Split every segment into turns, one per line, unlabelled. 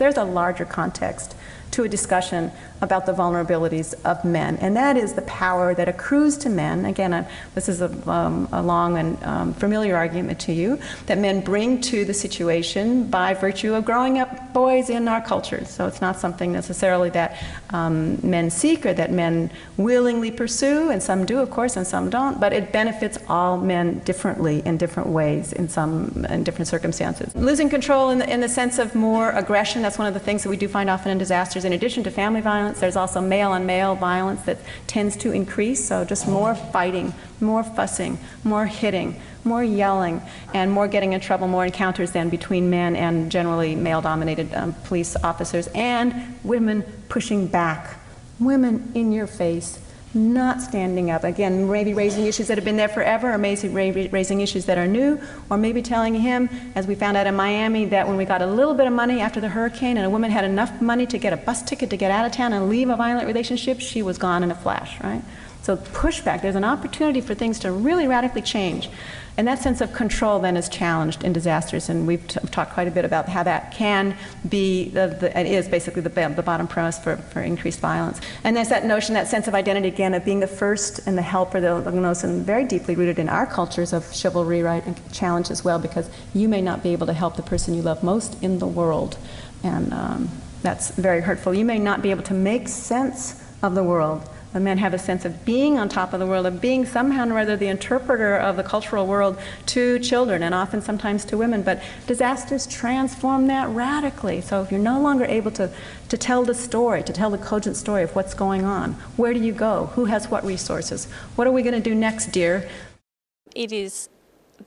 there's a larger context to a discussion about the vulnerabilities of men, and that is the power that accrues to men. Again, this is a long and familiar argument to you, that men bring to the situation by virtue of growing up boys in our cultures. So it's not something necessarily that men seek or that men willingly pursue, and some do, of course, and some don't, but it benefits all men differently in different ways in different circumstances. Losing control in the sense of more aggression, that's one of the things that we do find often in disasters. In addition to family violence, there's also male-on-male violence that tends to increase, so just more fighting, more fussing, more hitting, more yelling, and more getting in trouble, more encounters then between men and generally male-dominated police officers, and women pushing back, women in your face, not standing up. Again, maybe raising issues that have been there forever, or maybe raising issues that are new, or maybe telling him, as we found out in Miami, that when we got a little bit of money after the hurricane and a woman had enough money to get a bus ticket to get out of town and leave a violent relationship, she was gone in a flash, right? So pushback, there's an opportunity for things to really radically change. And that sense of control then is challenged in disasters, and we've talked quite a bit about how that can be, it is basically the bottom premise for increased violence. And there's that notion, that sense of identity again, of being the first and the helper, the notion very deeply rooted in our cultures of chivalry, right, and challenge as well, because you may not be able to help the person you love most in the world. And that's very hurtful. You may not be able to make sense of the world. The men have a sense of being on top of the world, of being somehow or other the interpreter of the cultural world to children, and often sometimes to women. But disasters transform that radically. So if you're no longer able to tell the story, to tell the cogent story of what's going on, where do you go? Who has what resources? What are we going to do next, dear?
It is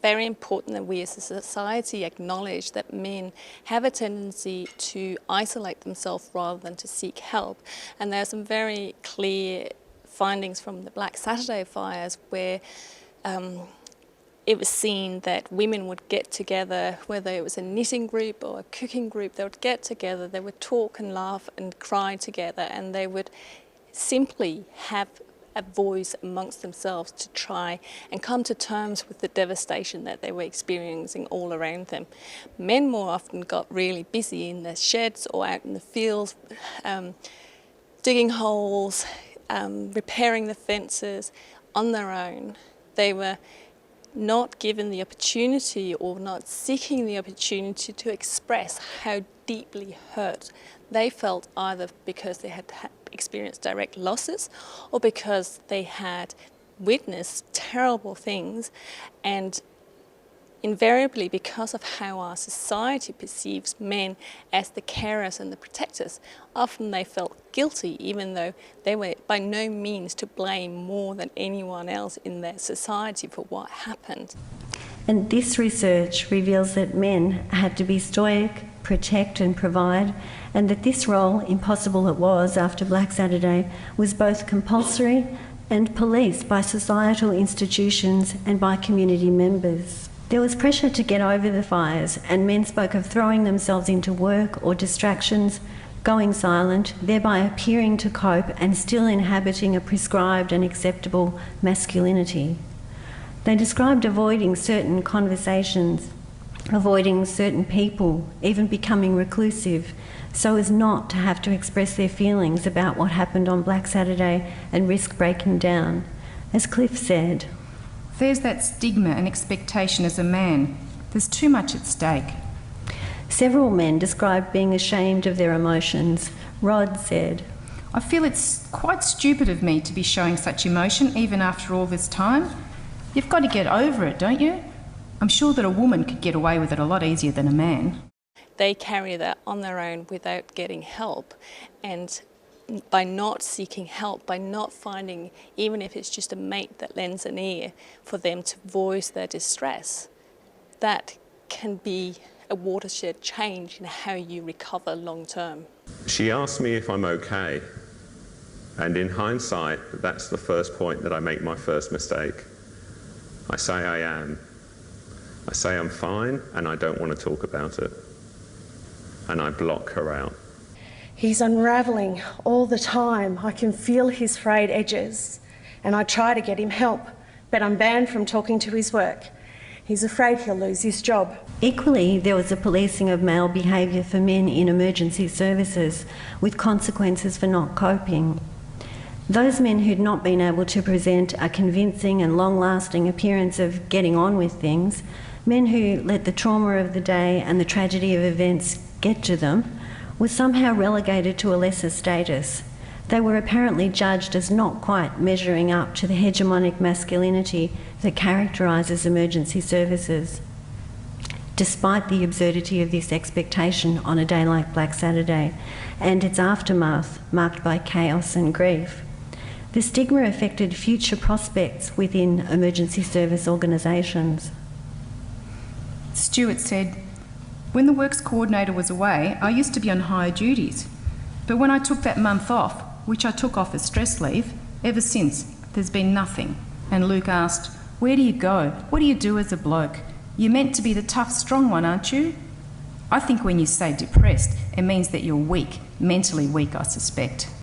very important that we as a society acknowledge that men have a tendency to isolate themselves rather than to seek help. And there are some very clear findings from the Black Saturday fires where it was seen that women would get together, whether it was a knitting group or a cooking group, they would get together, they would talk and laugh and cry together, and they would simply have a voice amongst themselves to try and come to terms with the devastation that they were experiencing all around them. Men more often got really busy in the sheds or out in the fields, digging holes, repairing the fences on their own. They were not given the opportunity or not seeking the opportunity to express how deeply hurt they felt, either because they had experienced direct losses or because they had witnessed terrible things. And invariably, because of how our society perceives men as the carers and the protectors, often they felt guilty, even though they were by no means to blame more than anyone else in their society for what happened.
And this research reveals that men had to be stoic, protect and provide, and that this role, impossible it was after Black Saturday, was both compulsory and policed by societal institutions and by community members. There was pressure to get over the fires, and men spoke of throwing themselves into work or distractions, going silent, thereby appearing to cope and still inhabiting a prescribed and acceptable masculinity. They described avoiding certain conversations, avoiding certain people, even becoming reclusive, so as not to have to express their feelings about what happened on Black Saturday and risk breaking down. As Cliff said,
"There's that stigma and expectation as a man. There's too much at stake."
Several men described being ashamed of their emotions. Rod said,
"I feel it's quite stupid of me to be showing such emotion even after all this time. You've got to get over it, don't you? I'm sure that a woman could get away with it a lot easier than a man."
They carry that on their own without getting help, and by not seeking help, by not finding, even if it's just a mate that lends an ear for them to voice their distress, that can be a watershed change in how you recover long term.
She asked me if I'm okay, and in hindsight, that's the first point that I make my first mistake. I say I am. I say I'm fine and I don't want to talk about it. And I block her out.
He's unravelling all the time. I can feel his frayed edges, and I try to get him help, but I'm banned from talking to his work. He's afraid he'll lose his job.
Equally, there was a policing of male behaviour for men in emergency services, with consequences for not coping. Those men who'd not been able to present a convincing and long-lasting appearance of getting on with things, men who let the trauma of the day and the tragedy of events get to them, were somehow relegated to a lesser status. They were apparently judged as not quite measuring up to the hegemonic masculinity that characterises emergency services. Despite the absurdity of this expectation on a day like Black Saturday and its aftermath marked by chaos and grief, the stigma affected future prospects within emergency service organisations.
Stuart said, "When the works coordinator was away, I used to be on higher duties. But when I took that month off, which I took off as stress leave, ever since, there's been nothing." And Luke asked, "Where do you go? What do you do as a bloke? You're meant to be the tough, strong one, aren't you?" I think when you say depressed, it means that you're weak, mentally weak, I suspect.